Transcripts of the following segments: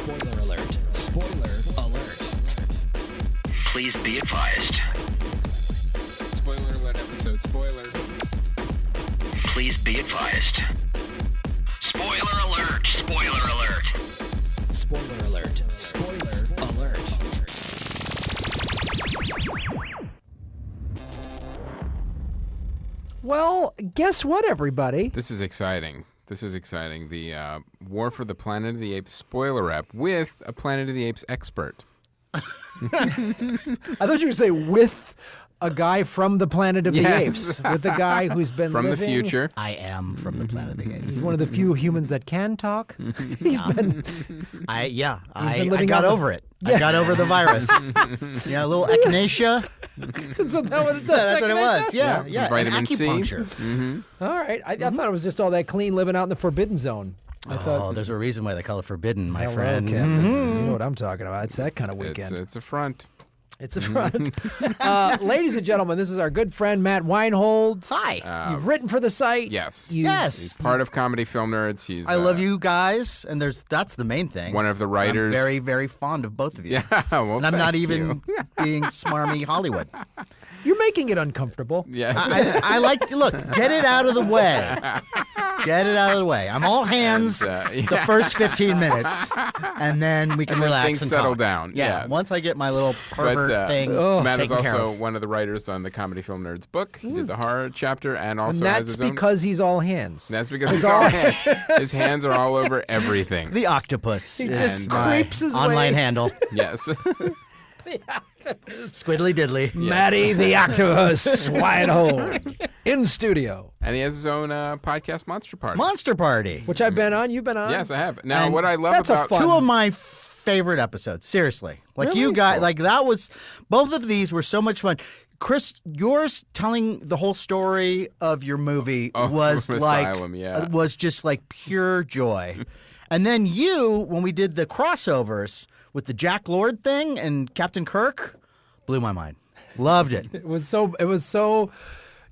Spoiler alert. Spoiler alert. Please be advised. Spoiler alert episode. Spoiler. Please be advised. Spoiler alert. Spoiler alert. Spoiler alert. Spoiler alert. Well, guess what, everybody? This is exciting. The War for the Planet of the Apes spoiler app with a Planet of the Apes expert. I thought you were going to say with a guy from the Planet of the Apes. With the guy who's been From living. the future. I am from the Planet of the Apes. He's one of the few humans that can talk. He's been... I living got on the- over it. I got over the virus. Yeah, a little echinacea. So that was, That's what it was. Yeah, some vitamin C. acupuncture. All right. I thought it was just all that clean living out in the Forbidden Zone. I thought, There's a reason why they call it forbidden, my hello, friend. Captain. You know what I'm talking about. It's that kind of weekend. It's a front. It's a front. Ladies and gentlemen, this is our good friend, Matt Weinhold. Hi. You've written for the site. Yes. Yes. He's part of Comedy Film Nerds. He's I love you guys, and that's the main thing. one of the writers. I'm very, very fond of both of you. Yeah, well, And I'm not thank even you. being smarmy Hollywood. You're making it uncomfortable. Yes. I like to look, get it out of the way. Get it out of the way. I'm all hands the first 15 minutes, and then we can relax things and settle talk. down. Yeah. Once I get my little pervert thing Matt is taken care also of. one of the writers on the Comedy Film Nerds book. He did the horror chapter and also And has that's his own. because he's all hands. That's because he's all hands. His hands are all over everything. The octopus. He is just my creeps his online way. handle. Yes. Squiddly diddly. Matty the Octopus Weinhold in studio, And he has his own podcast, Monster Party. Monster Party. which I've been on. You've been on. Yes, I have. Now, And what I love that's a about fun- Two of my favorite episodes. Seriously. Like Really? you guys, like that was, both of these were so much fun. Chris, yours telling the whole story of your movie was like, Asylum, yeah. was just like pure joy. And then you, when we did the crossovers with the Jack Lord thing and Captain Kirk, blew my mind. Loved it. It was so.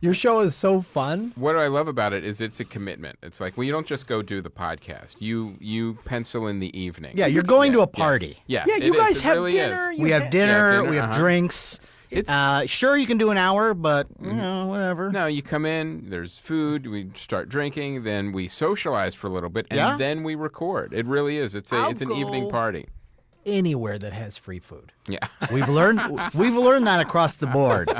Your show is so fun. What I love about it is it's a commitment. It's like, well, you don't just go do the podcast. You pencil in the evening. Yeah, you're going to a Yes. party. Yeah, Yeah, you it guys is. It have really dinner. is. You We have dinner, dinner, we have uh-huh. drinks. It's Sure, you can do an hour, but you know, whatever. no, you come in, there's food, we start drinking, then we socialize for a little bit, and Yeah? then we record. It really is. It's an evening party. Anywhere that has free food. Yeah. We've learned that across the board.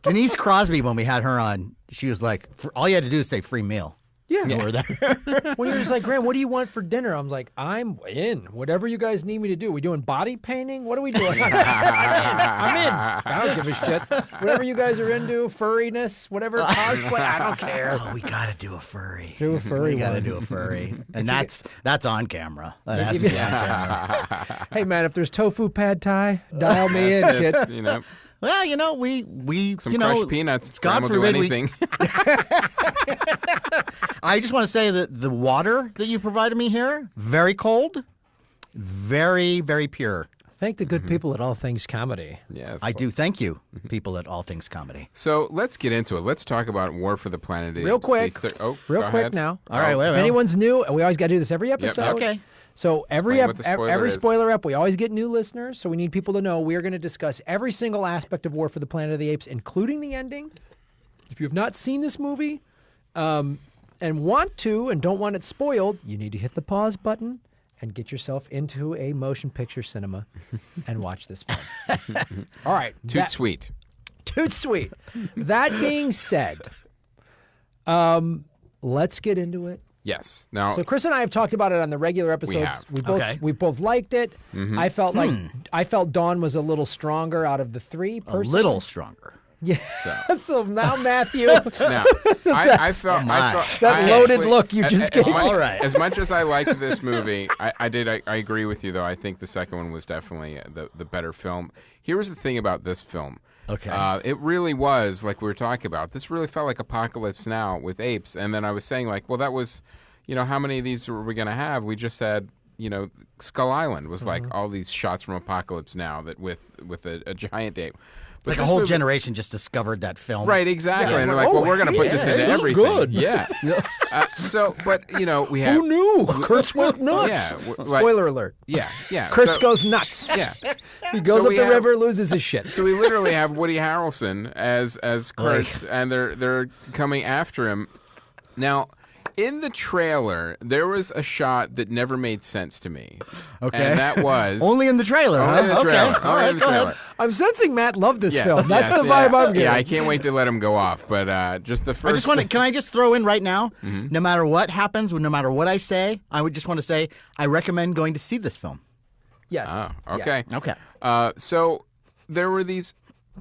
Denise Crosby, when we had her on, she was like, all you had to do is say free meal. Yeah. And we're there. When you're just like, Graham, what do you want for dinner? I'm like, I'm in. Whatever you guys need me to do. We doing body painting? What are we doing? I'm in. I don't give a shit. Whatever you guys are into, furriness, whatever cosplay, I don't care. Oh, we got to do a furry. Do a furry We got to one. do a furry. And that's on camera. That has to be on camera. Hey, man, if there's tofu pad thai, dial me in, kid. It's, you know, Well, you know, we some you crushed know, peanuts. God Graham will do forbid anything. I just want to say that the water that you provided me here, very cold, very, very pure. Thank the good people at All Things Comedy. Yes. I do thank you, people at All Things Comedy. So let's get into it. Let's talk about War for the Planet of the Real Apes, quick. Real Real quick ahead. now. All right, wait, If wait. anyone's new, and we always got to do this every episode. Okay. So every Explain what the spoiler every is. spoiler up, we always get new listeners. So we need people to know we are going to discuss every single aspect of War for the Planet of the Apes, including the ending. If you have not seen this movie, and want to and don't want it spoiled, you need to hit the pause button and get yourself into a motion picture cinema and watch this film. All right. Toot sweet. Toot sweet. That being said, let's get into it. Yes. Now, So Chris and I have talked about it on the regular episodes. have. We both liked it. I felt like Dawn was a little stronger out of the three. A Personally. little stronger. Yeah. So. So now Matthew, now I felt that I loaded actually- look you just gave me. All right. As much as I liked this movie, I agree with you, though. I think the second one was definitely the better film. Here was the thing about this film. Okay. It really was, like we were talking about, this really felt like Apocalypse Now with apes. And then I was saying, like, well, that was, how many of these were we going to have? We just had, Skull Island was like all these shots from Apocalypse Now that with a giant ape. But Like a this whole movie- generation just discovered that film. Right, exactly. Yeah, and they're like, like, well, oh, we're going to put this yeah, into this is everything. good. Yeah. But we have. Who knew? Kurtz went nuts. Yeah. Spoiler alert. Yeah. Kurtz goes nuts. Yeah. He goes So up we the have- river, loses his shit. So we literally have Woody Harrelson as Kurtz, and they're coming after him. Now, in the trailer, there was a shot that never made sense to me. Okay. And that was Only in the trailer, Only huh? in the trailer. Okay. All Only in right, the go trailer. ahead. I'm sensing Matt loved this Yes, film. That's yes, the vibe I'm getting. Yeah, I can't wait to let him go off. But just the first. Can I just throw in right now? No matter what happens, no matter what I say, I would just want to say I recommend going to see this film. Yes. Oh, okay. Yeah. Okay. So there were these.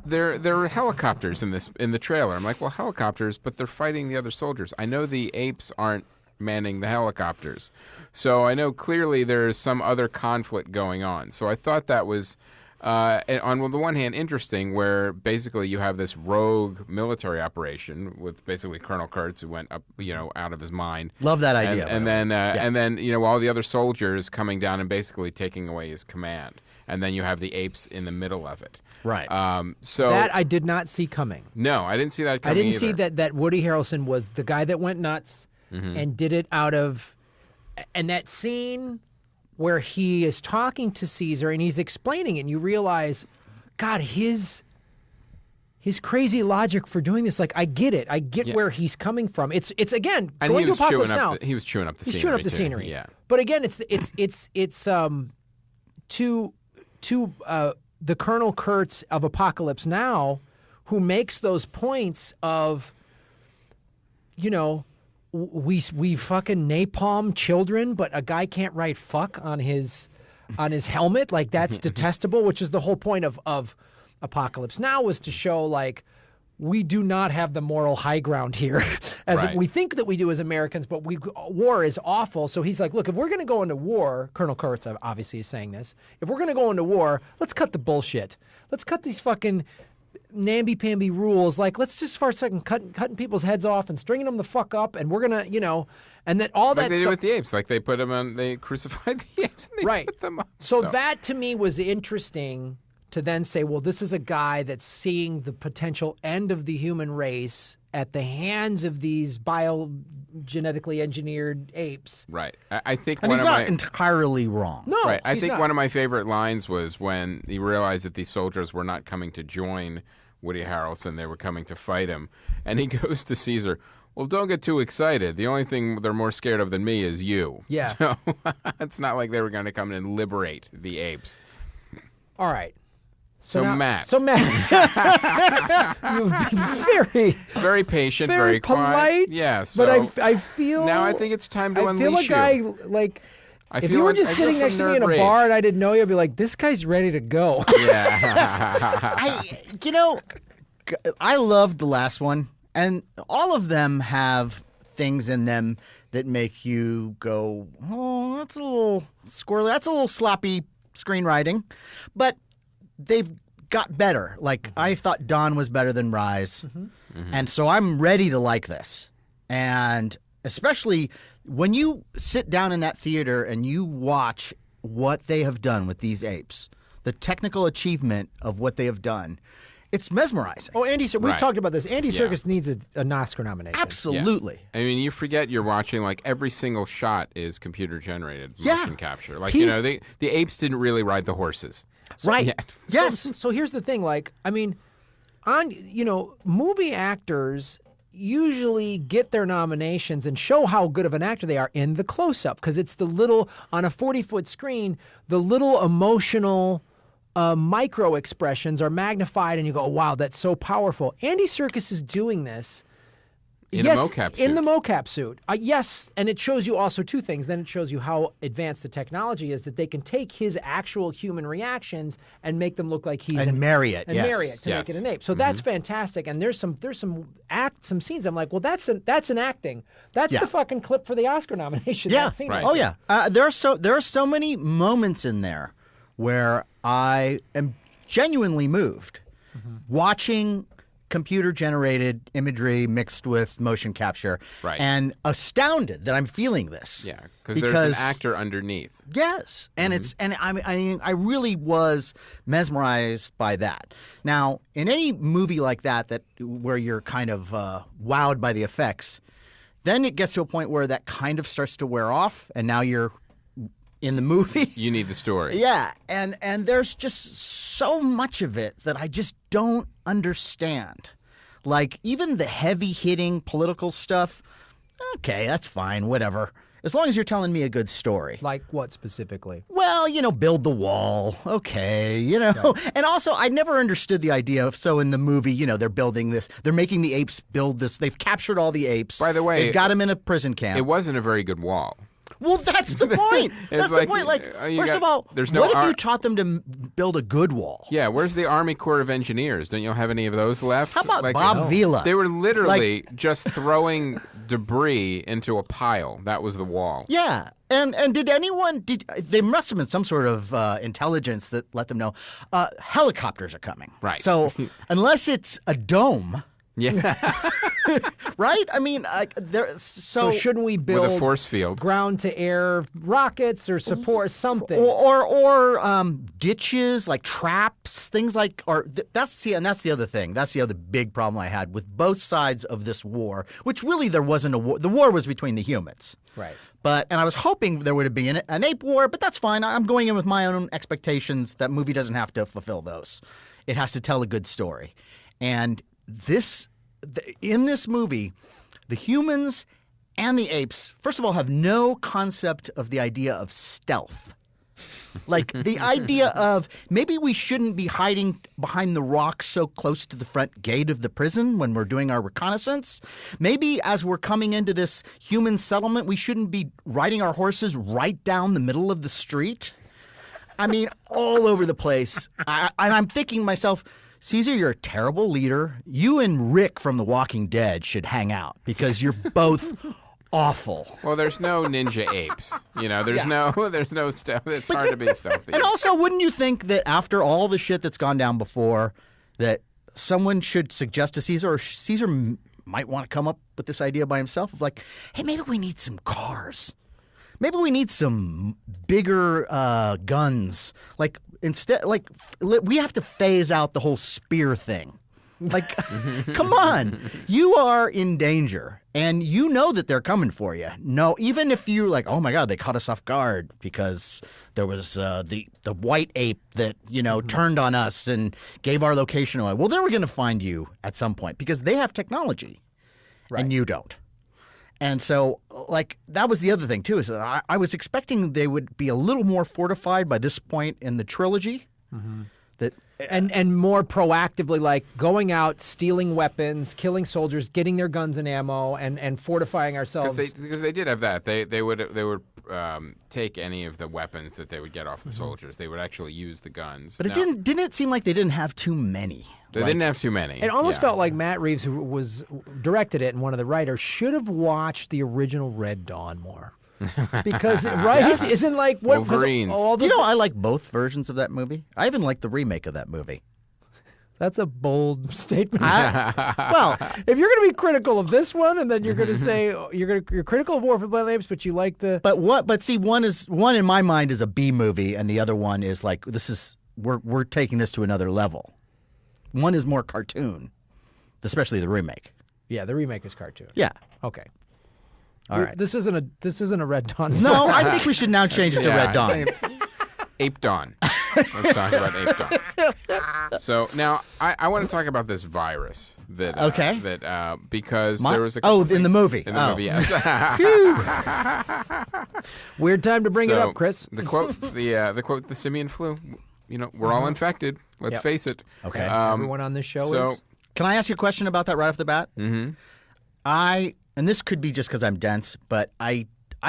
There were helicopters in the trailer. I'm like, well, helicopters, but they're fighting the other soldiers. I know the apes aren't manning the helicopters, so I know clearly there is some other conflict going on. So I thought that was, on the one hand, interesting, where basically you have this rogue military operation with basically Colonel Kurtz, who went up, out of his mind. Love that idea. And then all the other soldiers coming down and basically taking away his command. And then you have the apes in the middle of it. Right. So That I did not see coming. no, I didn't see that I coming didn't see either. that Woody Harrelson was the guy that went nuts and did it out of. And that scene where he is talking to Caesar and he's explaining it, and you realize, God, his crazy logic for doing this. Like, I get it. I get where he's coming from. It's again And going he was to Apocalypse chewing Now. up. He was chewing up the He's scenery. chewing up the too. scenery. Yeah. But again, it's to the Colonel Kurtz of Apocalypse Now, who makes those points of, we fucking napalm children, but a guy can't write fuck on his helmet. Like, that's detestable, which is the whole point of Apocalypse Now, was to show, like, we do not have the moral high ground here, as Right. we think that we do as Americans. But war is awful. So he's like, look, if we're going to go into war, Colonel Kurtz obviously is saying this. If we're going to go into war, let's cut the bullshit. Let's cut these fucking namby-pamby rules. Like, let's just start cutting people's heads off and stringing them the fuck up. And we're gonna, and then all Like that they did stuff. with the apes. Like they put them on. They crucified the apes. And they Right. put them on. So that to me was interesting to then say, well, this is a guy that's seeing the potential end of the human race at the hands of these biogenetically engineered apes. Right. I think And one he's of not my entirely wrong. No, right. I he's think not. one of my favorite lines was when he realized that these soldiers were not coming to join Woody Harrelson. They were coming to fight him, and he goes to Caesar. Well, don't get too excited. The only thing they're more scared of than me is you. Yeah. So it's not like they were going to come and liberate the apes. All right. So Matt. So Matt, you've been Very patient, very very polite. quiet. Yeah. So but I feel now I think it's time to I feel unleash a guy you. like. I If feel you were like just I sitting feel next to some me in a nerd bar rage. and I didn't know you, I'd be like, this guy's ready to go. Yeah. I loved the last one, and all of them have things in them that make you go, oh, that's a little squirrely. That's a little sloppy screenwriting. But they've got better. Like, I thought Dawn was better than Rise. And so I'm ready to like this. And especially when you sit down in that theater and you watch what they have done with these apes, the technical achievement of what they have done, it's mesmerizing. Oh, Andy, we've Right. talked about this. Andy Yeah. Serkis needs an Oscar nomination. Absolutely. I mean, you forget you're watching, like, every single shot is computer generated motion capture. Like, He's- the apes didn't really ride the horses. Right. Yeah. Yes. So here's the thing. Like, I mean, movie actors usually get their nominations and show how good of an actor they are in the close-up, because it's the little, on a 40-foot screen, the little emotional micro expressions are magnified and you go, wow, that's so powerful. Andy Serkis is doing this. In a mocap In the suit. mocap suit. Yes, and it shows you also two things. Then it shows you how advanced the technology is, that they can take his actual human reactions and make them look like he's And marry it, and yes. marry it to make Yes. it an ape. So that's fantastic. And there's some scenes I'm like, well, that's an acting. That's Yeah. the fucking clip for the Oscar nomination. Yeah. that scene Right. Oh yeah. There are so many moments in there where I am genuinely moved watching computer generated imagery mixed with motion capture, Right. and astounded that I'm feeling this. Yeah, because there's an actor underneath. Yes, and I really was mesmerized by that. Now, in any movie like that where you're kind of wowed by the effects, Then it gets to a point where that kind of starts to wear off, and now you're in the movie. You need the story. Yeah, and there's just so much of it that I just don't understand. Like, even the heavy-hitting political stuff, okay, that's fine, whatever. As long as you're telling me a good story. Like what specifically? Well, build the wall. Okay, And also, I never understood the idea of, so in the movie, they're building this. They're making the apes build this. They've captured all the apes. By the way, they've got them in a prison camp. It wasn't a very good wall. Well, that's the point. That's the point. Like, first of all, there's no what if you taught them to build a good wall? Yeah, where's the Army Corps of Engineers? Don't you have any of those left? How about Bob Vila? They were literally just throwing debris into a pile. That was the wall. Yeah. And did anyone, there must have been some sort of intelligence that let them know helicopters are coming. Right. So unless it's a dome. Yeah. Right? I mean, so shouldn't we build with a force field, ground-to-air rockets or support something, or ditches, like traps, things like? That's the other thing. That's the other big problem I had with both sides of this war, which really there wasn't a war. The war was between the humans, right? And I was hoping there would be an ape war, but that's fine. I'm going in with my own expectations. That movie doesn't have to fulfill those. It has to tell a good story, and in this movie, the humans and the apes, first of all, have no concept of the idea of stealth. Like the idea of maybe we shouldn't be hiding behind the rocks so close to the front gate of the prison when we're doing our reconnaissance. Maybe as we're coming into this human settlement, we shouldn't be riding our horses right down the middle of the street. I mean, all over the place. And I'm thinking to myself, Caesar, you're a terrible leader. You and Rick from The Walking Dead should hang out because you're both awful. Well, there's no ninja apes. There's no stuff. It's hard to be stealthy. And also, wouldn't you think that after all the shit that's gone down before, that someone should suggest to Caesar, or Caesar might want to come up with this idea by himself of like, hey, maybe we need some cars. Maybe we need some bigger guns. Like, instead, like, we have to phase out the whole spear thing. Like, come on. You are in danger, and you know that they're coming for you. No, even if you're like, oh, my God, they caught us off guard because there was the white ape that, turned on us and gave our location away. Well, they were going to find you at some point because they have technology, and you don't. And so, like, that was the other thing, too, is that I was expecting they would be a little more fortified by this point in the trilogy. Mm-hmm. And more proactively, like, going out, stealing weapons, killing soldiers, getting their guns and ammo, and fortifying ourselves. Because they did have that. They would take any of the weapons that they would get off the soldiers. They would actually use the guns. But didn't it seem like they didn't have too many? They didn't have too many. It almost felt like Matt Reeves, who directed it and one of the writers, should have watched the original Red Dawn more. Because it isn't like what Wolverines. Do you know I like both versions of that movie? I even like the remake of that movie. That's a bold statement. Well, if you're going to be critical of this one, and then you're going to say you're critical of War for the Planet of the Apes, but you like the. But see, one in my mind is a B movie, and the other one is like we're taking this to another level. One is more cartoon, especially the remake. Yeah, the remake is cartoon. Yeah. Okay. All right. This isn't a Red Dawn. No, I think we should now change it to Red Dawn. Ape Dawn. Let's talk about Ape Dawn. So now I want to talk about this virus that because there was a in the movie. In the movie, yes. Weird time to bring it up, Chris. The quote, the simian flu. We're all infected. Let's face it. Okay. Everyone on this show is. Can I ask you a question about that right off the bat? Mm-hmm. And this could be just because I'm dense, but I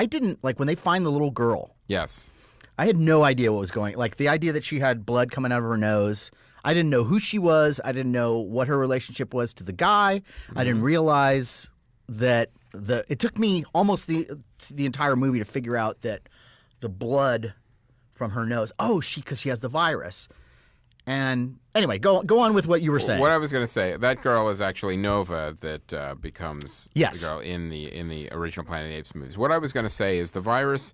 didn't, like, when they find the little girl. Yes. I had no idea what was going on. Like, the idea that she had blood coming out of her nose. I didn't know who she was. I didn't know what her relationship was to the guy. Mm-hmm. I didn't realize that it took me almost the entire movie to figure out that the blood from her nose, because she has the virus. And anyway, go on with what you were saying. What I was going to say, that girl is actually Nova that becomes the girl in the original Planet of the Apes movies. What I was going to say is the virus,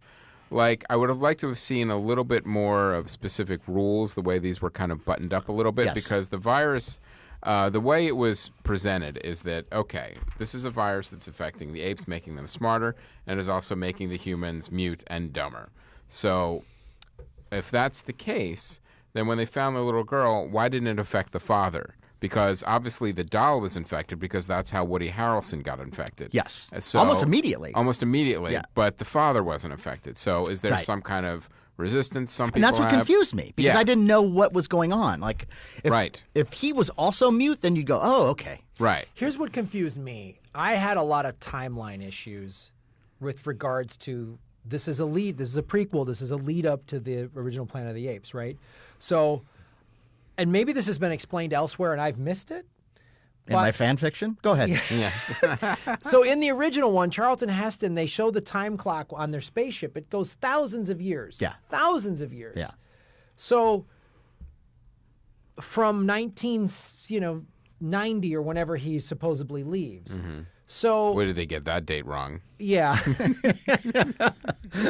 like, I would have liked to have seen a little bit more of specific rules, the way these were kind of buttoned up a little bit, because the virus, The way it was presented is that, okay, this is a virus that's affecting the apes, making them smarter, and is also making the humans mute and dumber. So if that's the case, then when they found the little girl, why didn't it affect the father? Because obviously the doll was infected because that's how Woody Harrelson got infected. Yes. So, Almost immediately. Almost immediately. Yeah. But the father wasn't affected. So is there Right. some kind of resistance some people And that's what have? confused me because Yeah. I didn't know what was going on. Like, Right. if he was also mute, then you'd go, oh, okay. Right. Here's what confused me. I had a lot of timeline issues with regards to this is a prequel, this is a lead up to the original Planet of the Apes, right? So, and maybe this has been explained elsewhere and I've missed it. In my fan fiction? Go ahead. Yes. So in the original one, Charlton Heston, they show the time clock on their spaceship. It goes thousands of years. Yeah. Thousands of years. Yeah. So from 1990 or whenever he supposedly leaves. So Where did they get that date wrong? yeah.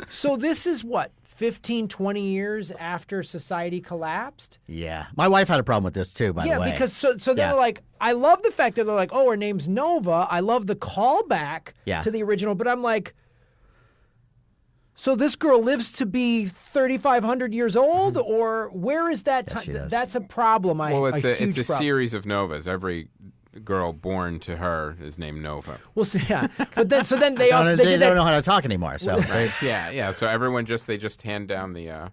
So this is what, 15, 20 years after society collapsed? Yeah. My wife had a problem with this too, by the way. Yeah, because so Yeah. they're like, I love the fact that they're like, oh, her name's Nova. I love the callback Yeah. to the original, but I'm like, so this girl lives to be 3,500 years old, or where is that Yes, she time? does. That's a problem. Well, it's a huge problem. series of Novas. Every girl born to her is named Nova. Well, so, yeah, but then they also They did don't that. know how to talk anymore. So Yeah. So everyone they just hand down the Well,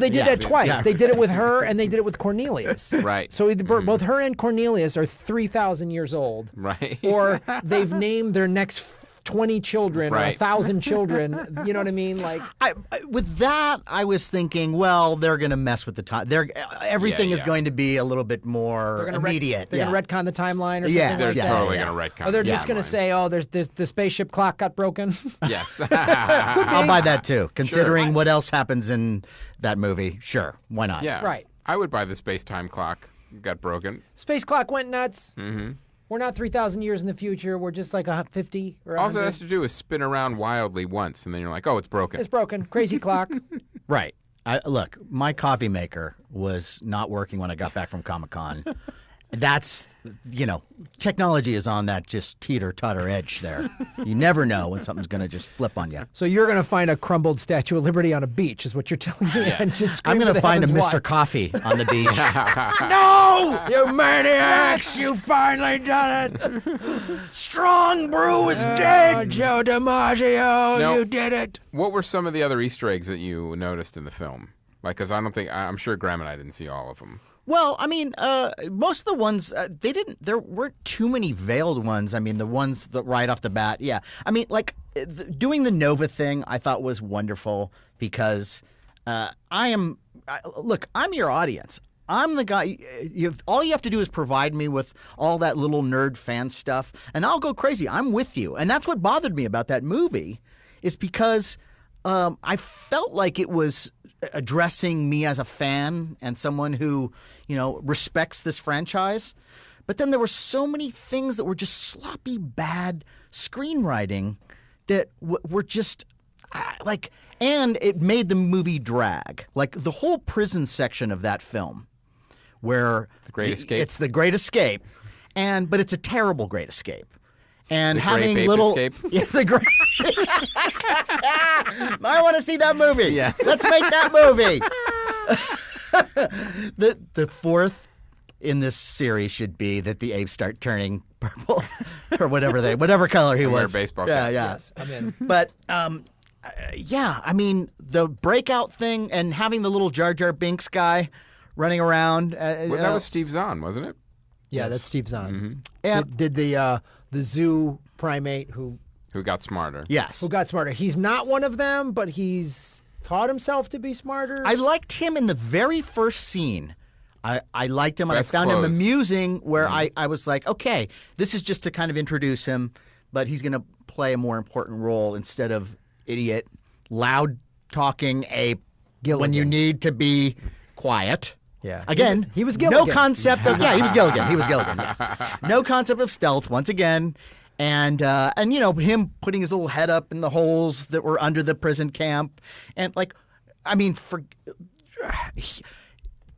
they did Yeah. that twice. Yeah. They did it with her, and they did it with Cornelius. Right. So both her and Cornelius are 3,000 years old, right. or they've named their next 20 children or Right. 1,000 children. You know what I mean? Like, with that, I was thinking, well, they're going to mess with the time. Everything is yeah. going to be a little bit more they're gonna immediate. They're yeah. going to retcon the timeline or something Yes, like They're that. totally yeah. going to retcon. Or they're the just going to timeline. say, oh, there's the spaceship clock got broken. Yes. I'll buy that too, considering what else happens in that movie. Sure, why not? Yeah. Right. I would buy the space-time clock. Got broken. Space clock went nuts. Mm-hmm. We're not 3,000 years in the future. We're just like 50 or 100. All it has to do is spin around wildly once, and then you're like, oh, it's broken. It's broken. Crazy clock. Right. Look, my coffee maker was not working when I got back from Comic-Con. That's, technology is on that just teeter-totter edge there. You never know when something's going to just flip on you. So you're going to find a crumbled Statue of Liberty on a beach, is what you're telling me. And just I'm going to find a heavens, Mr. why? Coffee on the beach. No! You maniacs! You finally done it! Strong brew is Joe DiMaggio, No. you did it! What were some of the other Easter eggs that you noticed in the film? Like, because I'm sure Graham and I didn't see all of them. Well, I mean, most of the ones there weren't too many veiled ones. I mean, the ones that right off the bat, yeah. I mean, like doing the Nova thing, I thought was wonderful because I'm your audience. I'm the guy. All you have to do is provide me with all that little nerd fan stuff, and I'll go crazy. I'm with you, and that's what bothered me about that movie, is because I felt like it was addressing me as a fan and someone who, respects this franchise. But then there were so many things that were just sloppy, bad screenwriting that were just and it made the movie drag. Like the whole prison section of that film, where The Great Escape? It's the Great Escape, but it's a terrible Great Escape. And The having Grape Ape little, Escape? yeah, the great. I want to see that movie. Yes. Let's make that movie. The fourth in this series should be that the apes start turning purple or whatever color he And wear was. baseball yeah, caps. yeah. Yes, I'm in. But yeah, I mean the breakout thing and having the little Jar Jar Binks guy running around. Well, that was Steve Zahn, wasn't it? Yeah, that's Steve Zahn. And Did the zoo primate who Who got smarter? yes, got smarter. He's not one of them, but he's taught himself to be smarter. I liked him in the very first scene. I liked him, and Best I found him clothes. amusing, where I was like, okay, this is just to kind of introduce him, but he's going to play a more important role instead of idiot, loud-talking ape when you need to be quiet. Yeah. Again, He was no Gilligan. concept of he was Gilligan. He was Gilligan. Yes. No concept of stealth once again, and him putting his little head up in the holes that were under the prison camp, and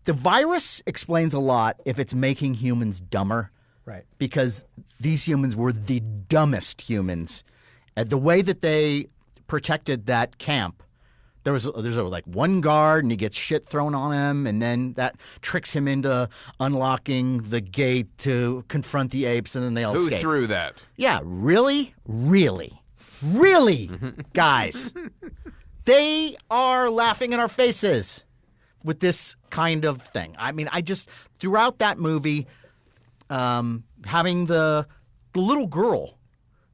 the virus explains a lot if it's making humans dumber. Right. Because these humans were the dumbest humans. The way that they protected that camp, there's like one guard and he gets shit thrown on him, and then that tricks him into unlocking the gate to confront the apes, and then they all escape. Who threw that? Yeah, really? Guys, they are laughing in our faces with this kind of thing. I mean, throughout that movie, having the little girl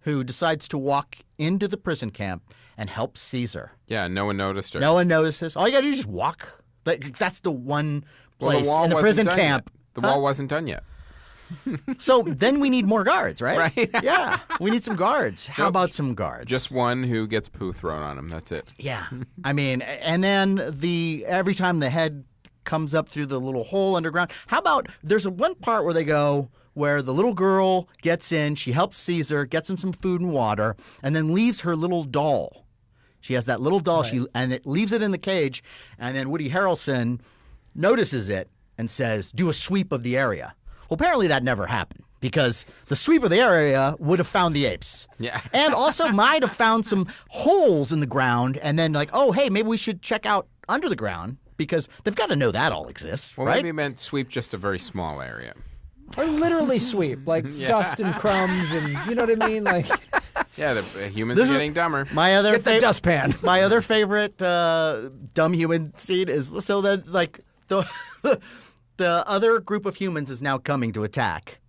who decides to walk into the prison camp and help Caesar. Yeah, no one noticed her. No one notices. All you got to do is just walk. That's the one place in the prison camp. The wall wasn't done yet. So then we need more guards, right? Right. Yeah, we need some guards. How about some guards? Just one who gets poo thrown on him. That's it. Yeah. I mean, and then every time the head comes up through the little hole underground. How about there's one part where they go where the little girl gets in, she helps Caesar, gets him some food and water, and then leaves her little doll. She has that little doll, Right. and it leaves it in the cage, and then Woody Harrelson notices it and says, do a sweep of the area. Well, apparently that never happened because the sweep of the area would have found the apes. Yeah. And also might have found some holes in the ground and then like, oh, hey, maybe we should check out under the ground because they've got to know that all exists, Well, right? maybe it meant sweep just a very small area. Or literally sweep, like dust and crumbs, and you know what I mean? Like, Yeah, the humans are getting dumber. My other get the dustpan. My other favorite dumb human scene is so that like the the other group of humans is now coming to attack,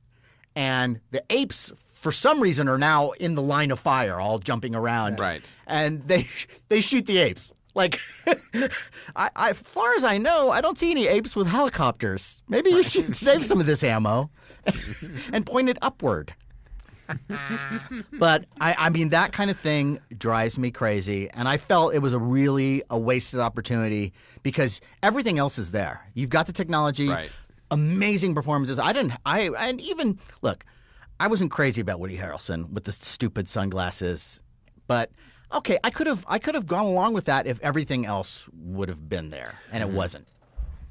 and the apes for some reason are now in the line of fire, all jumping around. Right. And they shoot the apes. Like, as far as I know, I don't see any apes with helicopters. Maybe you should save some of this ammo and point it upward. But I mean, that kind of thing drives me crazy, and I felt it was a wasted opportunity because everything else is there. You've got the technology, Right. amazing performances. And even look, I wasn't crazy about Woody Harrelson with the stupid sunglasses, but okay, I could have gone along with that if everything else would have been there, and it wasn't.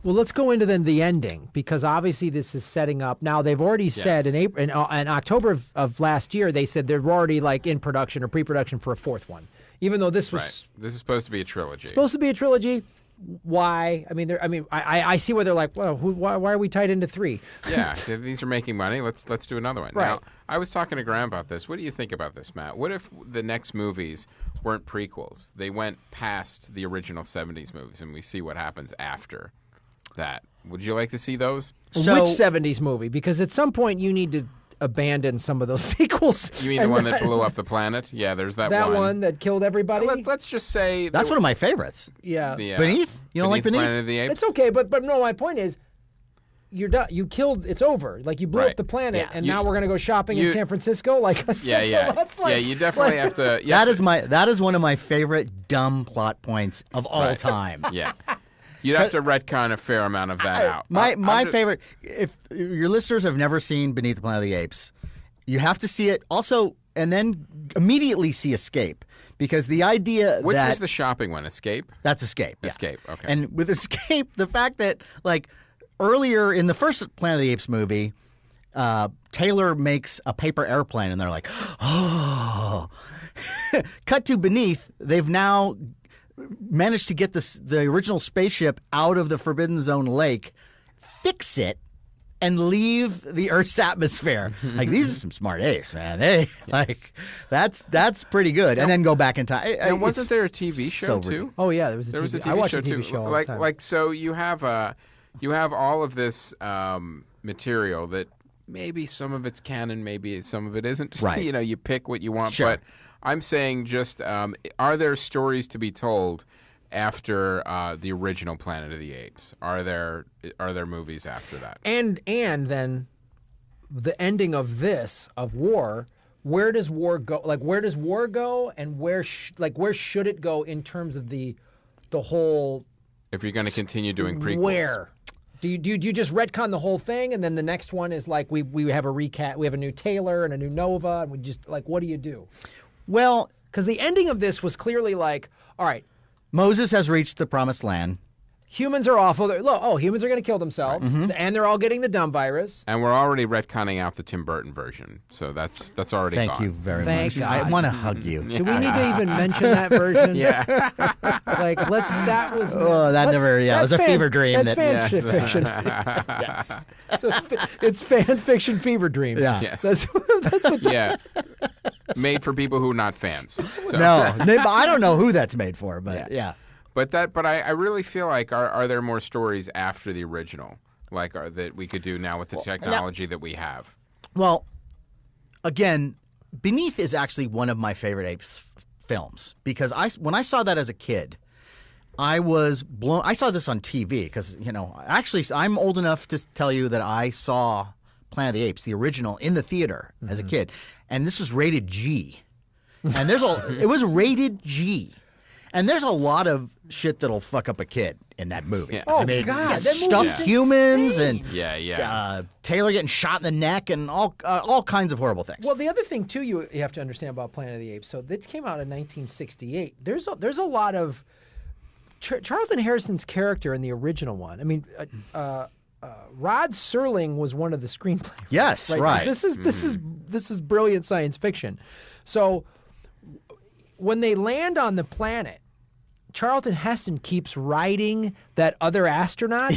Well, let's go into then the ending because obviously this is setting up. Now they've already said Yes. in October of last year they said they're already like in production or pre-production for a fourth one. Even though this was Right. This is supposed to be a trilogy. supposed to be a trilogy, why? I see where they're like, well, why are we tied into three? Yeah, these are making money. Let's do another one. Right. Now, I was talking to Graham about this. What do you think about this, Matt? What if the next movies weren't prequels? They went past the original 70s movies and we see what happens after that. Would you like to see those? So- Which 70s movie? Because at some point you need to abandon some of those sequels. You mean the one that blew up the planet? Yeah, there's that one that killed everybody? Let's just say That's one of my favorites. Yeah. Beneath? You don't like Beneath? Planet of the Apes? It's okay, but no, my point is, you're done. You killed. It's over. Like you blew Right. up the planet, Yeah. and You- now we're gonna go shopping in you- San Francisco. Like, Yeah. that's like, yeah, you definitely have to. That is one of my favorite dumb plot points of all Right. time. Yeah. You'd have to retcon a fair amount of that out. My I'm just- favorite. If your listeners have never seen Beneath the Planet of the Apes, you have to see it also, and then immediately see Escape, because the idea Which that was the shopping one? Escape? that's Escape. Yeah. Escape, okay. And with Escape, the fact that like earlier in the first Planet of the Apes movie, Taylor makes a paper airplane, and they're like, oh. Cut to Beneath, they've now managed to get the original spaceship out of the Forbidden Zone lake, fix it, and leave the Earth's atmosphere. Like, these are some smart apes, man. They that's pretty good. And then go back in time. And wasn't there a TV show so too? oh yeah, there was a There TV. was a TV I watched show a TV too. show all like the time. like so you have all of this material that maybe some of it's canon, maybe some of it isn't. Right. You know, you pick what you want. Sure. But I'm saying just are there stories to be told after the original Planet of the Apes? Are there movies after that? and then the ending of this of war. Where does war go? Like, where does war go, and where should it go in terms of the whole? If you're going to continue doing prequels, Where? Do you just retcon the whole thing, and then the next one is like we have a recap, we have a new Taylor and a new Nova, and we just like, what do you do? Well, Because the ending of this was clearly like, all right, Moses has reached the promised land. humans are awful. Humans are going to kill themselves, and they're all getting the dumb virus. And we're already retconning out the Tim Burton version, so that's already Thank gone. you very Thank much. God. I want to hug you. Do we need to even mention that version? Yeah. Like, that was... Oh, that never. Yeah, it was a fever dream. That's that fan fiction. yes. It's fan fiction fever dreams. Yeah. Yes. That's what Yeah. Made for people who are not fans. So. No, I don't know who that's made for, but yeah. But I really feel like are there more stories after the original, like that we could do now with the technology that we have? Well, again, Beneath is actually one of my favorite Apes films because when I saw that as a kid, I was blown. I saw this on TV because actually I'm old enough to tell you that I saw Planet of the Apes, the original, in the theater as a kid, and this was rated G, and it was rated G. And there's a lot of shit that'll fuck up a kid in that movie. Yeah. Oh, God, that stuffed movie's humans insane. and Taylor getting shot in the neck and all kinds of horrible things. Well, the other thing too you have to understand about Planet of the Apes. So this came out in 1968. There's a lot of Charlton Heston's character in the original one. I mean, Rod Serling was one of the screenplays. Yes, right. So this is brilliant science fiction. So when they land on the planet, Charlton Heston keeps writing that other astronaut.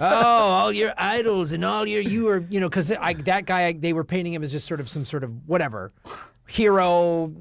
All your idols and all you are, because that guy, they were painting him as just sort of some sort of whatever hero,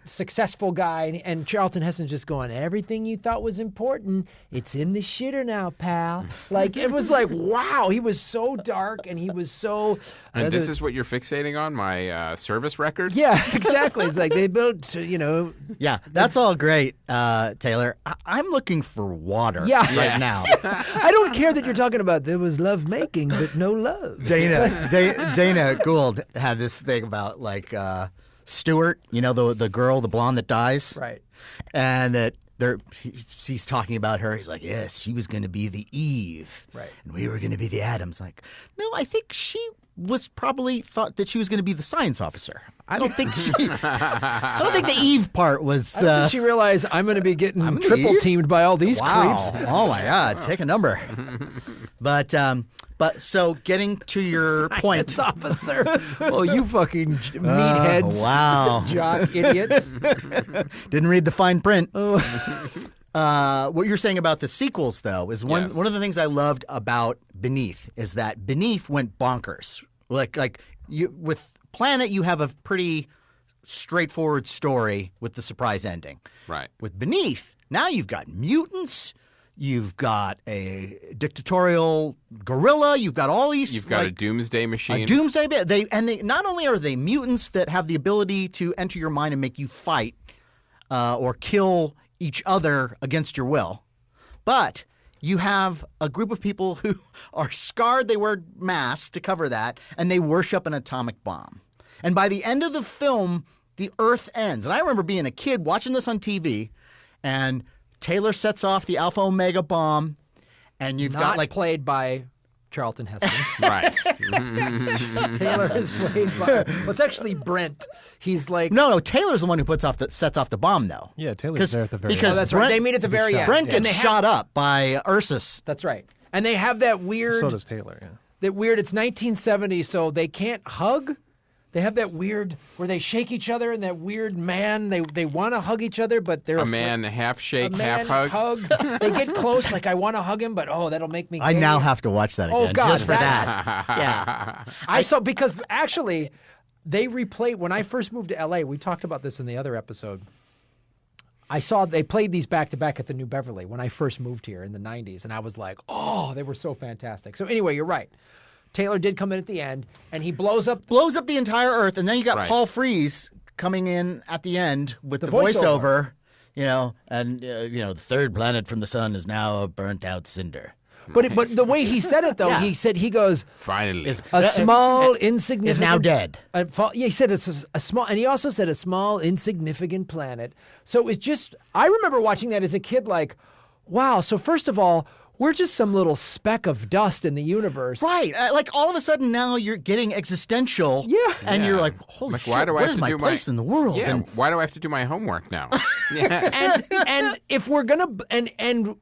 successful guy, and Charlton Heston's just going, everything you thought was important, it's in the shitter now, pal. Like, it was like, wow, he was so dark, and he was so... And this is what you're fixating on, my service record? Yeah, exactly. It's like they built, Yeah, that's all great, Taylor. I'm looking for water right now. I don't care that you're talking about there was love making, but no love. Dana Gould had this thing about, like... Stuart, the girl, the blonde that dies, Right? And that he's talking about her. He's like, yes, she was going to be the Eve, Right? And we were going to be the Adams. Like, no, I think she was probably thought that she was going to be the science officer. I don't think I don't think the Eve part was. I don't think she realized I'm going to be getting triple teamed by all these creeps. Oh my God, take a number. But so getting to your point, Science officer. Oh, you fucking meatheads! Wow, jock idiots. Didn't read the fine print. What you're saying about the sequels, though, is one of the things I loved about Beneath is that Beneath went bonkers. Like you with Planet, you have a pretty straightforward story with the surprise ending. Right. With Beneath, now you've got mutants. You've got a dictatorial gorilla. You've got all these. You've got a doomsday machine. A doomsday. They not only are they mutants that have the ability to enter your mind and make you fight or kill each other against your will, but you have a group of people who are scarred. They wear masks to cover that, and they worship an atomic bomb. And by the end of the film, the Earth ends. And I remember being a kid watching this on TV, and Taylor sets off the Alpha Omega bomb, and you've got like played by Charlton Heston. Right. Taylor is played by. Well, it's actually Brent. He's like no. Taylor's the one who sets off the bomb, though. Yeah, Taylor's there at the very end. Because that's Brent, right. They meet at the very end. Brent gets shot up by Ursus. That's right. And they have that weird. So does Taylor. Yeah. That weird. It's 1970, so they can't hug. They have that weird where they shake each other, and that weird man. They want to hug each other, but they're A man half shake, a man half hug. They get close, like I want to hug him, but that'll make me. I gay. now have to watch that again. Oh God, just for that. Yeah, I saw because actually they replayed when I first moved to LA. We talked about this in the other episode. I saw they played these back to back at the New Beverly when I first moved here in the 90s, and I was like, oh, they were so fantastic. So anyway, you're right. Taylor did come in at the end, and he blows up the entire Earth, and then you got Right. Paul Frees coming in at the end with the voiceover, and the third planet from the sun is now a burnt out cinder. But the way he said it, though, he goes, Finally. a small, insignificant... Is now dead. He said it's a small... And he also said a small, insignificant planet. So it's just... I remember watching that as a kid like, wow, so first of all, we're just some little speck of dust in the universe. Right. Like all of a sudden now you're getting existential. Yeah. And you're like, holy Like, shit, why do I what have is to my do place in the world? Yeah. And Why do I have to do my homework now? Yeah. And if we're going to... And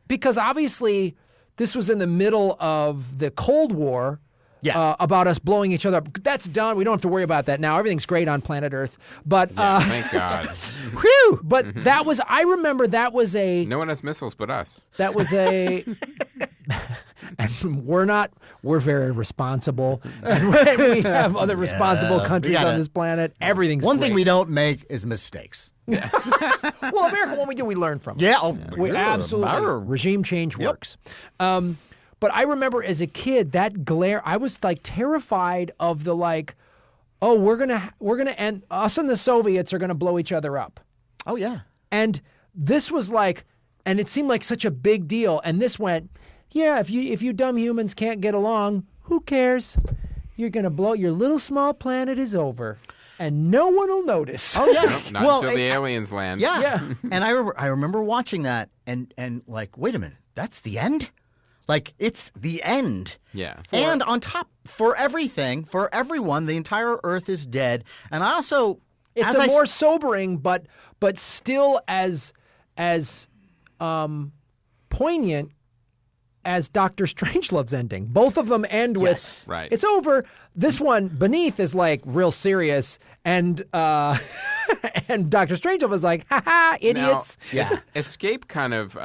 because obviously this was in the middle of the Cold War. Yeah. About us blowing each other up. That's done. We don't have to worry about that now. Everything's great on planet Earth. But Thank God. whew, but that was, I remember that was a, No one has missiles but us. that was a, and we're very responsible. And we have other responsible countries on this planet. Everything's One thing great. we don't make is mistakes. Well, America, when we do, we learn from it. Yeah. Oh, We absolutely. Regime change works. But I remember as a kid, that glare, I was like terrified of the like, oh, we're gonna end, us and the Soviets are gonna blow each other up. Oh, yeah. And this was like, and it seemed like such a big deal. And this went, yeah, if you dumb humans can't get along, who cares? You're gonna blow, your little small planet is over. And no one will notice. Oh, yeah. Not until the aliens land. Yeah. And I remember watching that and like, wait a minute, that's the end? Like, it's the end. Yeah. And on top, for everything, for everyone, the entire Earth is dead. And I also... It's a more sobering, but still as poignant as Doctor Strangelove's ending. Both of them end with Right. it's over. This one, Beneath, is like real serious, and and Doctor Strangelove is like, ha ha, idiots. Now, Escape kind of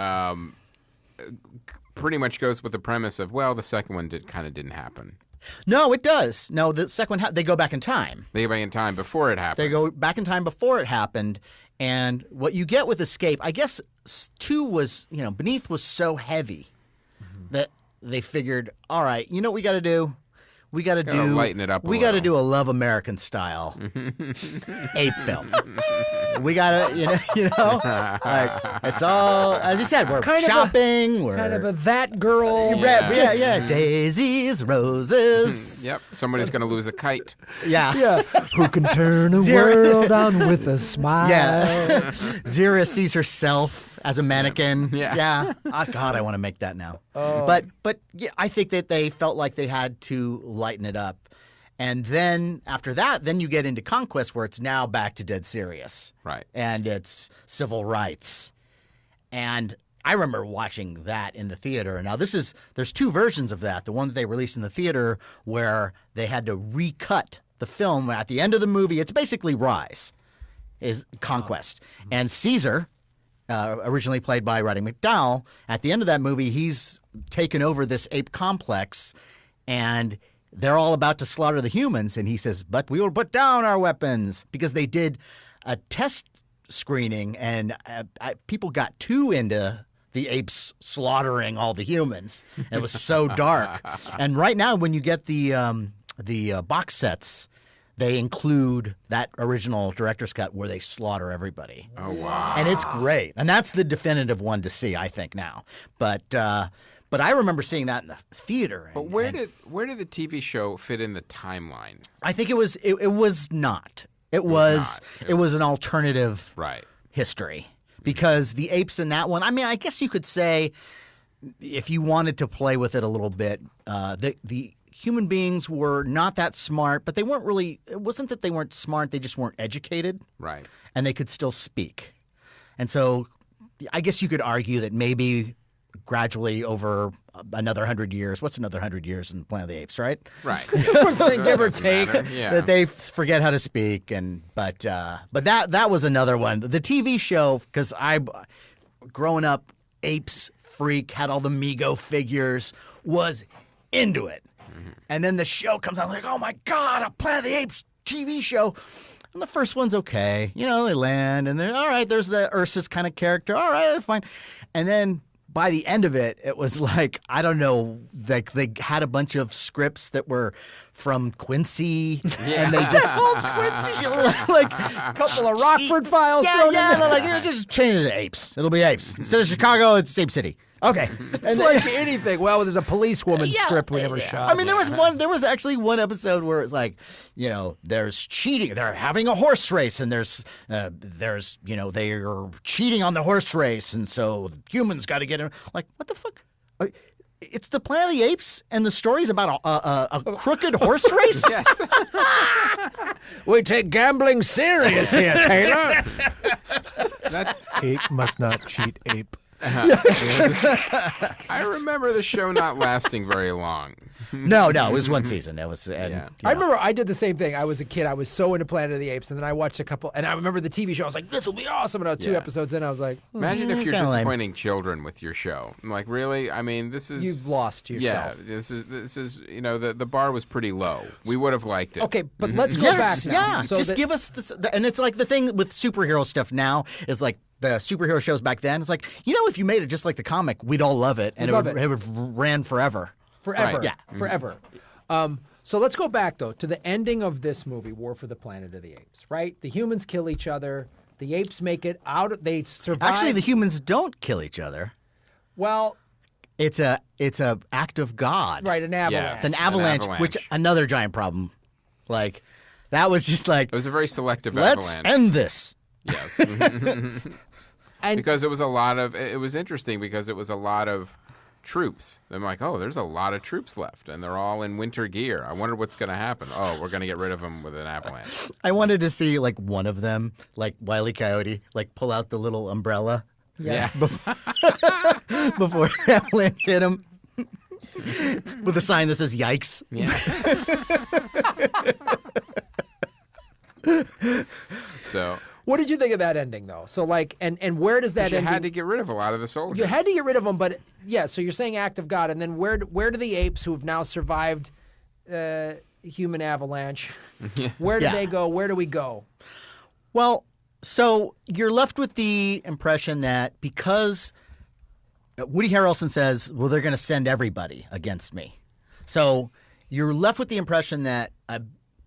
pretty much goes with the premise of, well, the second one didn't happen. No, it does. No, the second one, they go back in time. They go back in time before it happens. They go back in time before it happened. And what you get with Escape, I guess 2 was, Beneath was so heavy that they figured, all right, you know what we got to do? We got to do lighten it up a We got to little. do a Love American style ape film. We got to, like, it's all, as you said, we're Kind of shopping. we're Kind of a that girl. yeah. Daisies, roses. Yep. Somebody's going to lose a kite. Yeah. Yeah. Who can turn a world on with a smile? Yeah. Zira sees herself as a mannequin. Yeah. Oh, God, I want to make that now. But yeah, I think that they felt like they had to lighten it up. And then after that, then you get into Conquest, where it's now back to dead serious. Right. And it's civil rights. And I remember watching that in the theater. Now there's 2 versions of that. The one that they released in the theater where they had to recut the film at the end of the movie. It's basically Rise, is Conquest. And Caesar, originally played by Roddy McDowall, at the end of that movie, he's taken over this ape complex, and they're all about to slaughter the humans. And he says, but we will put down our weapons, because they did a test screening, and people got too into the apes slaughtering all the humans. It was so dark. And right now, when you get the box sets, they include that original director's cut where they slaughter everybody. Oh, wow. And it's great. And that's the definitive one to see, I think, now. But I remember seeing that in the theater. But where did the TV show fit in the timeline? I think it was not. It was an alternative Right. history. Because the apes in that one, I mean, I guess you could say, if you wanted to play with it a little bit, the human beings were not that smart, but they weren't really, it wasn't that they weren't smart, they just weren't educated. Right. And they could still speak. And so I guess you could argue that maybe gradually over another 100 years, what's another 100 years in Planet of the Apes, right? Right. Give or take. Yeah. That they forget how to speak. But that was another one. The TV show, because growing up, Apes freak, had all the Mego figures, was into it. And then the show comes out, like, oh my God, a Planet of the Apes TV show. And the first one's okay. They land, and they're all right. There's the Ursus kind of character. All right, that's fine. And then by the end of it, it was like, I don't know, like they had a bunch of scripts that were from Quincy, and they just Quincy, like A couple of Rockford Files thrown in they're there. like, just change it to Apes. It'll be Apes instead of Chicago. It's Ape City. Okay, It's like anything. Well, there's a policewoman script we never shot. I mean, there was actually one episode where it's like, there's cheating. They're having a horse race, and there's they are cheating on the horse race, and so humans got to get in. Like, what the fuck? It's the Planet of the Apes, and the story's about a crooked horse race. Yes. We take gambling serious here, Taylor. Ape must not cheat ape. I remember the show not lasting very long. No, it was one season. It was. And, Yeah. I remember I did the same thing. I was a kid. I was so into Planet of the Apes, and then I watched a couple. And I remember the TV show. I was like, "This will be awesome!" And I was 2 Yeah. episodes in. I was like, Imagine if you're kinda lame. disappointing children with your show. I'm like, really? I mean, this is "You've lost yourself." Yeah, this is the bar was pretty low. We would have liked it. Okay, but let's go back now. Yeah, So just that- give us this. And it's like the thing with superhero stuff now is like the superhero shows back then. It's like, if you made it just like the comic, we'd all love it, and We'd love it. it would ran forever. forever. Right. Yeah. Forever. So let's go back, though, to the ending of this movie, War for the Planet of the Apes, right? The humans kill each other. The apes make it out. They survive. Actually, the humans don't kill each other. Well, It's a act of God. right, an avalanche. It's an avalanche, which avalanche. another giant problem. Like that was just like, It was a very selective let's avalanche. end this. Yes. And Because it was a lot of. It was interesting because it was a lot of troops. I'm like, oh, there's a lot of troops left, and they're all in winter gear. I wonder what's going to happen. Oh, we're going to get rid of them with an avalanche. I wanted to see like one of them, like Wile E. Coyote, like pull out the little umbrella Yeah. before the avalanche hit him. With a sign that says "Yikes." Yeah. So what did you think of that ending, though? So, like, and where does that you ending? had to get rid of a lot of the soldiers. You had to get rid of them, but yeah. So you're saying act of God, and then where do the apes who have now survived human avalanche? Where do Yeah. they go? Where do we go? Well, so you're left with the impression that because Woody Harrelson says, well, they're going to send everybody against me. So you're left with the impression that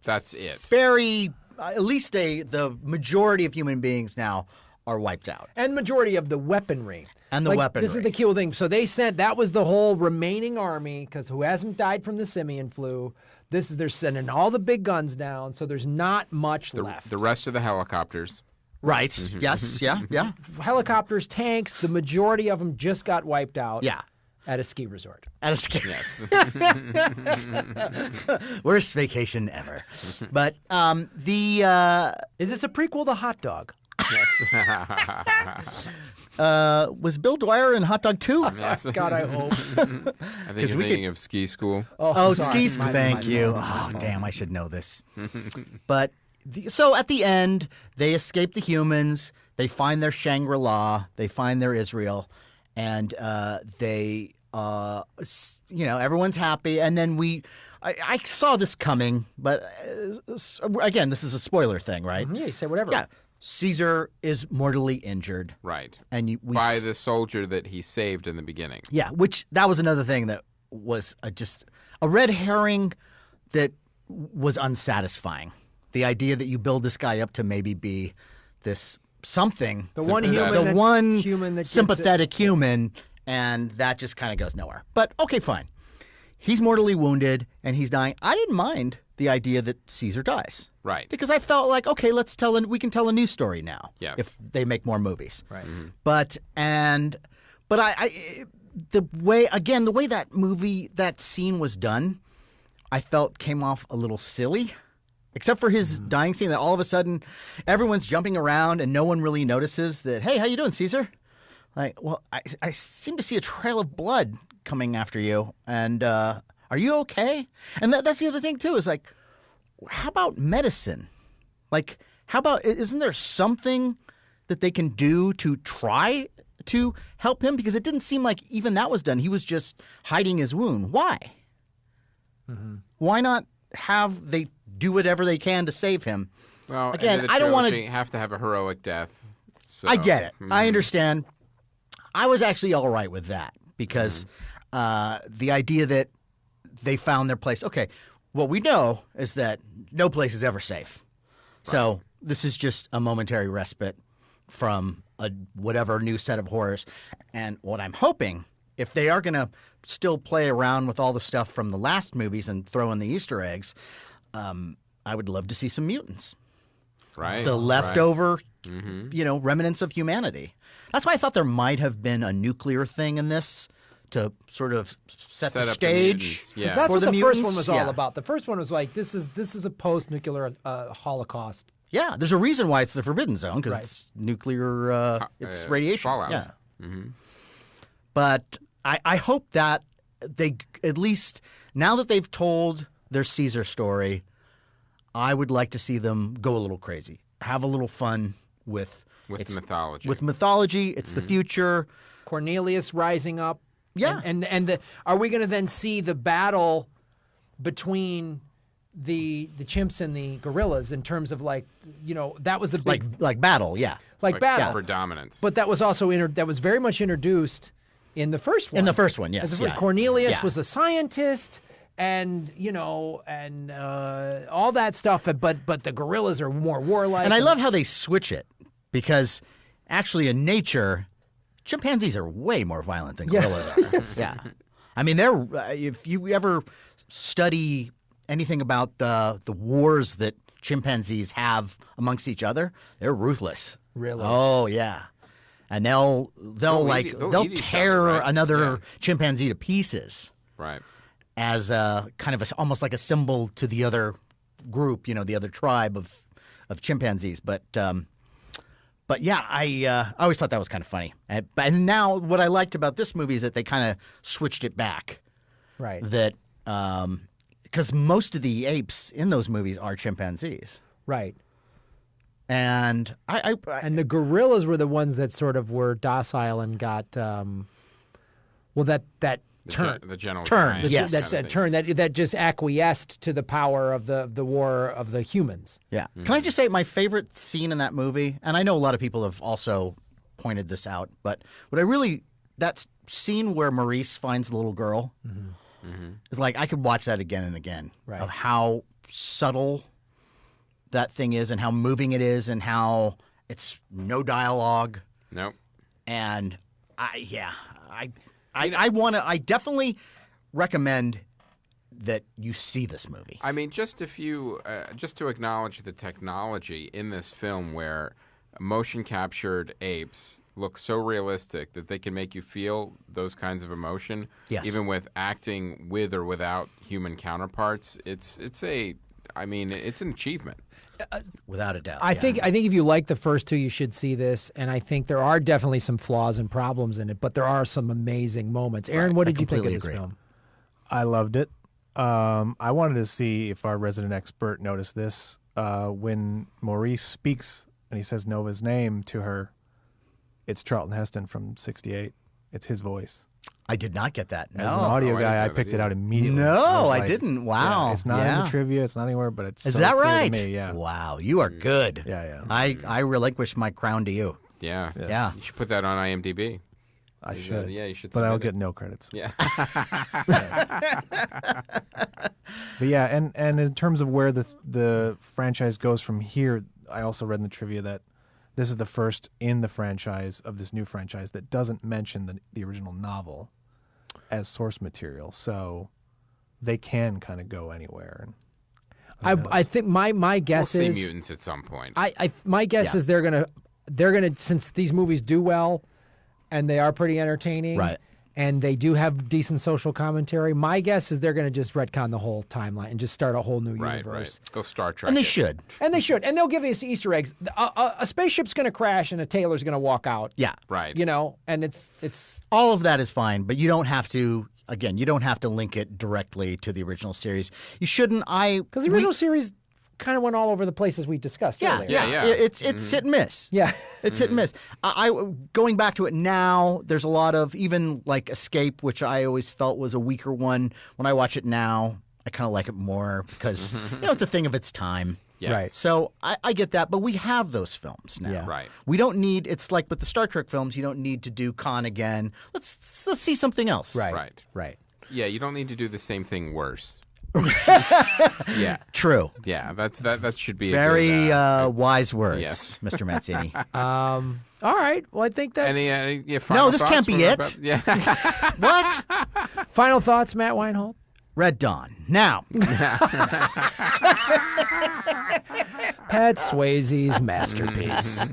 That's it. at least the majority of human beings now are wiped out. And majority of the weaponry. And the This weaponry. is the cool thing. So they sent, that was the whole remaining army, because who hasn't died from the simian flu? They're sending all the big guns down, so there's not much left. The rest of the helicopters. Right. Mm-hmm. Yes. Yeah. Yeah. Helicopters, tanks, the majority of them just got wiped out Yeah. at a ski resort. At a ski. Yes. Worst vacation ever. But Is this a prequel to Hot Dog? was Bill Dwyer in Hot Dog 2? Yes. God, I hope. I think you're we thinking of Ski School. Oh, sorry. ski school. Thank you. Oh, damn, I should know this. But so at the end, they escape the humans. They find their Shangri-La. They find their Israel, and they, everyone's happy. And then I saw this coming, but again, this is a spoiler thing, right? Yeah, you say whatever. Yeah, Caesar is mortally injured, Right. and By the soldier that he saved in the beginning. Yeah, which that was another thing that was just a red herring that was unsatisfying. The idea that you build this guy up to maybe be this something, The one Sympathetic. human, the one human that gets sympathetic human, and that just kind of goes nowhere. But okay, fine. He's mortally wounded and he's dying. I didn't mind the idea that Caesar dies. Right. Because I felt like, okay, we can tell a new story now. Yes. If they make more movies. Right. But the way that scene was done, I felt came off a little silly. Except for his dying scene, that all of a sudden everyone's jumping around and no one really notices that, hey, how you doing, Caesar? Like, well, I seem to see a trail of blood coming after you. And are you okay? And that's the other thing, too, is like, how about medicine? Like, isn't there something that they can do to try to help him? Because it didn't seem like even that was done. He was just hiding his wound. Why? Why not have they do whatever they can to save him? Well, Again, end of the I don't wanna- trilogy, have to have a heroic death. So, I get it. I understand. I was actually all right with that because the idea that they found their place. Okay, what we know is that no place is ever safe. So this is just a momentary respite from whatever new set of horrors. And what I'm hoping, if they are going to still play around with all the stuff from the last movies and throw in the Easter eggs, I would love to see some mutants. Right. The right. leftover, remnants of humanity. That's why I thought there might have been a nuclear thing in this to sort of set the up the stage. mutants, yeah. That's For what the the first mutants, one was all yeah. about. The first one was like, this is a post-nuclear Holocaust. Yeah, there's a reason why it's the Forbidden Zone because Right. it's nuclear, it's radiation. fallout. Yeah. But I hope that they, at least now that they've told their Caesar story, I would like to see them go a little crazy, have a little fun with mythology. With mythology, it's the future. Cornelius rising up. Yeah. And are we going to then see the battle between the chimps and the gorillas in terms of that was the big Like battle, yeah. battle for dominance. But that was also that was very much introduced in the first one. In the first one, yes. Yeah. Cornelius Yeah. was a scientist, and all that stuff. But the gorillas are more warlike. And I love how they switch it, because actually in nature, chimpanzees are way more violent than gorillas are. Yeah. I mean, if you ever study anything about the wars that chimpanzees have amongst each other, they're ruthless. Really? Oh, yeah. And they'll eat each tear other, right? another chimpanzee to pieces Right. as a kind of almost like a symbol to the other group, the other tribe of chimpanzees. But yeah, I always thought that was kind of funny. And now what I liked about this movie is that they kind of switched it back. right. That because most of the apes in those movies are chimpanzees, Right. and I And the gorillas were the ones that sort of were docile and got that turn. The general Turn, giant yes. kind of That thing. turn that just acquiesced to the power of the war of the humans. yeah. Can I just say my favorite scene in that movie, and I know a lot of people have also pointed this out, but that scene where Maurice finds the little girl, is like I could watch that again and again, Right. of how subtle that thing is and how moving it is and how it's no dialogue. Nope. And I definitely recommend that you see this movie. I mean, just to acknowledge the technology in this film where motion captured apes look so realistic that they can make you feel those kinds of emotion, Yes. even with acting with or without human counterparts. It's an achievement. Without a doubt. I think if you like the first two, you should see this. And I think there are definitely some flaws and problems in it, but there are some amazing moments. Aaron, what did you think of completely this agree. film? I loved it. I wanted to see if our resident expert noticed this. When Maurice speaks and he says Nova's name to her, it's Charlton Heston from '68. It's his voice. I did not get that. As an No. audio I guy, didn't I know picked that it out either. immediately. No, was I like, didn't. Wow. yeah, it's not in Yeah. the trivia. It's not anywhere, but it's Is so that clear to right? me, yeah. Wow, you are good. Yeah. I relinquish my crown to you. Yeah. Yeah. You should put that on IMDb. I You should. yeah, you should. But I'll submit get it. no credits. Yeah. But yeah, and in terms of where the franchise goes from here, I also read in the trivia that this is the first in the franchise of this new franchise that doesn't mention the original novel as source material. So they can kind of go anywhere. And I think my We'll guess see is mutants at some point. my guess is they're gonna since these movies do well and they are pretty entertaining, Right. and they do have decent social commentary. My guess is they're gonna just retcon the whole timeline and just start a whole new right. universe. Go Star Trek. And they it. should. And they should, and they'll give us Easter eggs. A spaceship's gonna crash and a tailor's gonna walk out. Yeah. Right. And it's All of that is fine, but you don't have to. Again, you don't have to link it directly to the original series. You shouldn't. because the original series kind of went all over the place as we discussed Yeah, earlier. Yeah. It's hit and miss. Yeah. It's hit and miss. I going back to it now, there's a lot of even like Escape, which I always felt was a weaker one. When I watch it now, I kind of like it more because it's a thing of its time. Yes. Right. So I get that, but we have those films now. Yeah. Right. We don't need. It's like with the Star Trek films. You don't need to do Khan again. Let's see something else. Right. Right. Yeah. You don't need to do the same thing worse. Yeah. True. Yeah. That should be Very a good, wise words, yes. Mr. Mancini. All right. Well, I think that's Any final this thoughts can't be from it. about- Yeah. What? final thoughts, Matt Weinhold. Red Dawn. Now, Pat Swayze's masterpiece.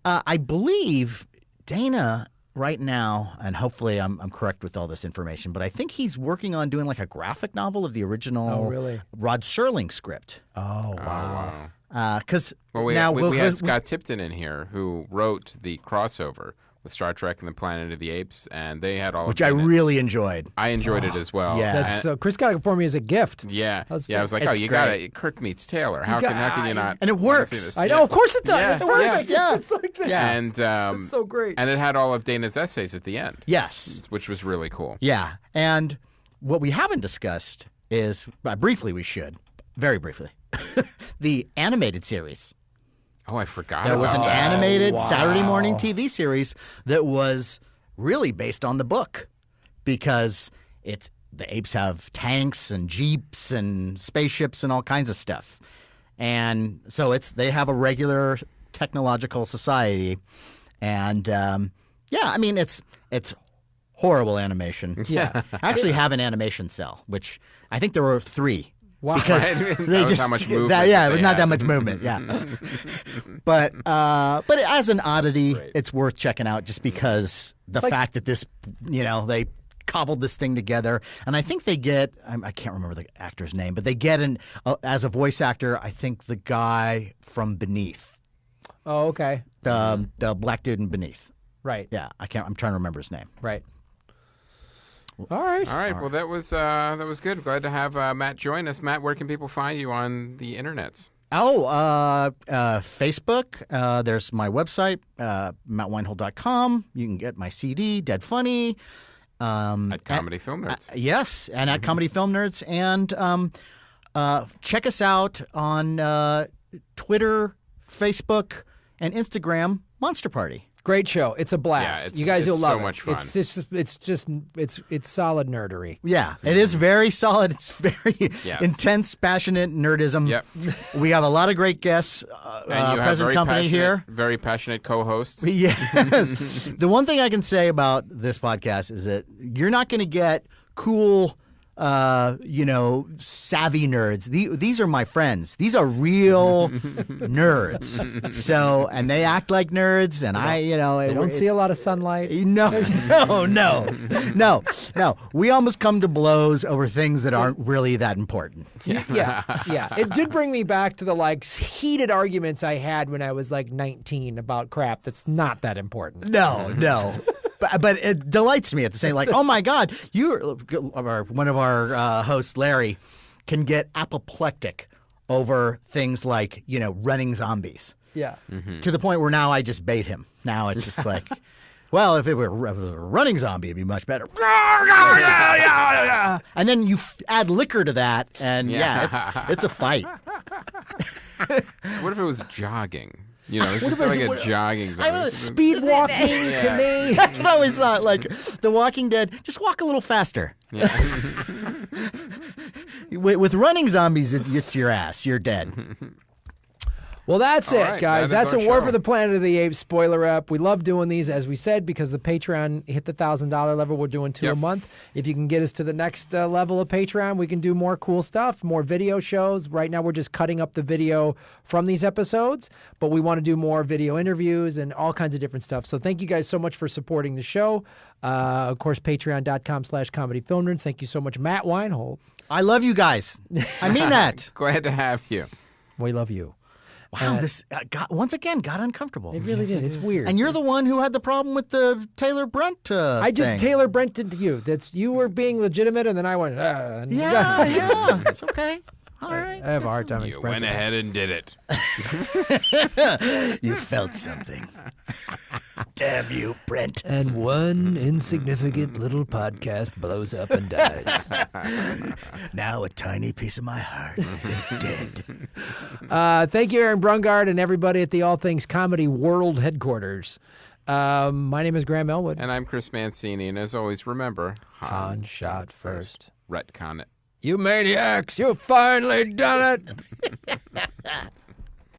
I believe Dana right now, and hopefully I'm correct with all this information, but I think he's working on doing like a graphic novel of the original Oh, really? Rod Serling script. Oh, Wow. Because Well, we had Scott Tipton in here who wrote the crossover with Star Trek and the Planet of the Apes, and they had all Which of I Dana. really enjoyed. I enjoyed it as well. yeah. That's Chris got it for me as a gift. Yeah, That was I was like, It's you great. got it. Kirk meets Taylor. How can you not? And it wanna works. see this? I know, Yeah. of course it does. Yeah, It's perfect. yeah. It's like that. Yeah. And It's so great. and it had all of Dana's essays at the end, Yes. which was really cool. Yeah. And what we haven't discussed is, briefly we should, very briefly, the animated series. Oh, I forgot. There was an about that. animated Saturday morning TV series that was really based on the book because the apes have tanks and jeeps and spaceships and all kinds of stuff. And so they have a regular technological society. And I mean it's horrible animation. Yeah. I actually have an animation cell, which I think there were 3. Wow. Because Right? they That was just how much it movement was they not had. that much movement. Yeah, but as an oddity, it's worth checking out just because the fact that this, they cobbled this thing together, and I think they get I can't remember the actor's name, but they get as a voice actor, I think the guy from Beneath, Oh, okay. the black dude in Beneath. Right. Yeah, I'm trying to remember his name. Right. All right. All right. Well, that was good. Glad to have Matt join us. Matt, where can people find you on the internets? Facebook. There's my website, mattweinhold.com. You can get my CD, Dead Funny. At Comedy Film Nerds. Yes, and at Comedy Film Nerds. And check us out on Twitter, Facebook, and Instagram, Monster Party. Great show. It's a blast. Yeah, You guys will it's love so it. much fun. It's solid nerdery. Yeah, it is very solid. It's very Yes. intense, passionate nerdism. Yep. We have a lot of great guests. And you have present very company passionate, here. very passionate co-hosts. Yes. The one thing I can say about this podcast is that you're not going to get cool, savvy nerds. These are my friends. These are real nerds. So, and they act like nerds, and They don't see a lot of sunlight. No. We almost come to blows over things that aren't really that important. Yeah. It did bring me back to the heated arguments I had when I was 19 about crap that's not that important. No. But it delights me at the same, oh my God, one of our hosts, Larry, can get apoplectic over things like, running zombies. Yeah. To the point where now I just bait him. Now it's just well, if it were a running zombie, it'd be much better. And then you add liquor to that, and it's a fight. So what if it was jogging? It's just like a jogging zone. I don't know, Speed walking to me. That's what I always thought. The Walking Dead, just walk a little faster. Yeah. With running zombies, it's your ass. You're dead. Well, that's All it, right, guys. that is That's our a War show. for the Planet of the Apes spoiler up. We love doing these, as we said, because the Patreon hit the $1,000 level. We're doing 2 a Yep. month. If you can get us to the next level of Patreon, we can do more cool stuff, more video shows. Right now, we're just cutting up the video from these episodes, but we want to do more video interviews and all kinds of different stuff. So thank you guys so much for supporting the show. Of course, patreon.com/comedyfilmnerds. Thank you so much, Matt Weinhold. I love you guys. I mean that. Glad to have you. We love you. Wow, this once again got uncomfortable. It really did. It's weird. And you're the one who had the problem with the Taylor Brent I just thing. Taylor Brent into you. That's you were being legitimate, and then I went. And Yeah, it's okay. All right. I have a hard time You expressing. went ahead and did it. You felt something. Damn you, Brent. And one insignificant little podcast blows up and dies. Now a tiny piece of my heart is dead. Thank you, Aaron Brungard, and everybody at the All Things Comedy World headquarters. My name is Graham Elwood. And I'm Chris Mancini, and as always, remember, Han shot first. retcon it. You maniacs, you finally done it.